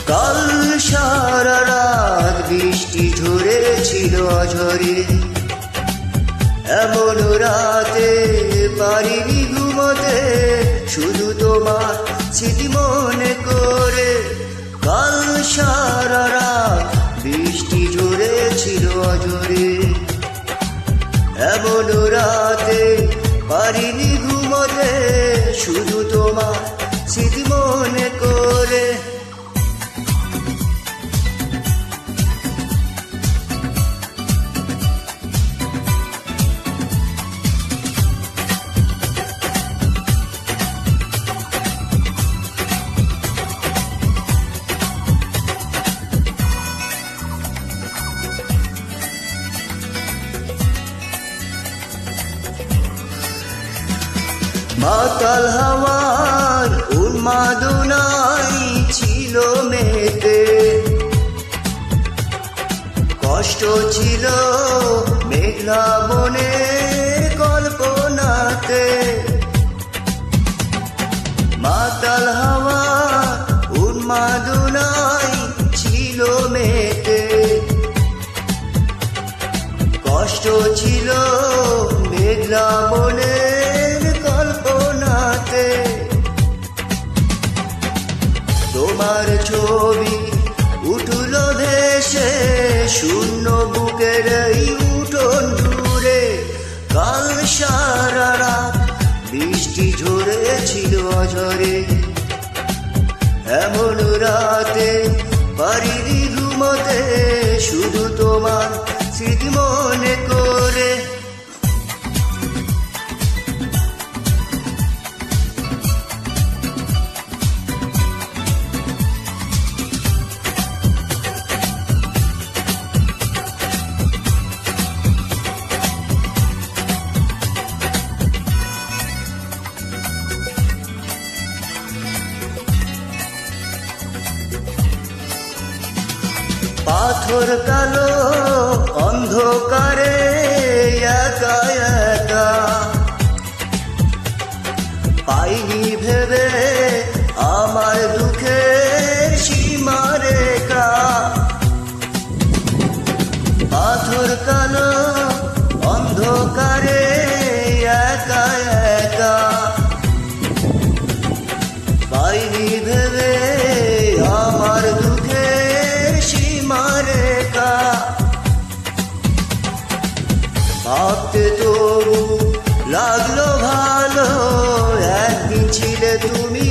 কাল সারা রাত বৃষ্টি ঝরেছিল ঝরে, এমন রাতে পারিনি ঘুমোতে, শুধু তোমার স্মৃতি মনে করে। কাল সারা রাত বৃষ্টি ঝরেছিল ঝরে, এমন রাতে পারিনি ঘুমোতে, শুধু তোমার স্মৃতি মনে করে। মাতাল হাওয়ার উন্মাদনায় ছিল মেতে, কষ্ট ছিল মেঘলা বনে কল্পনাতে। মাতাল হাওয়ার উন্মাদনায় ছিল মেতে, কষ্ট ছিল মেঘলা বনে কল্পনাতে। তোমার ছবি উঠল ভেসে শূন্য বুকের এই উঠোন জুড়ে। কাল সারা রাত বৃষ্টি ঝরেছিল ঝরে, এমন রাতে পারিনি ঘুমোতে, শুধু তোমার স্মৃতি মনে করে। পাথর কালো অন্ধকারে একা একা, পাইনি ভেবে আমার দুঃখের সীমারেখা। পাথর কালো অন্ধকারে একা একা, পাইনি ভেবে আমার দুঃখের সীমারেখা। ভাবতে তবু লাগলো ভালো, একদিন ছিলে তুমি।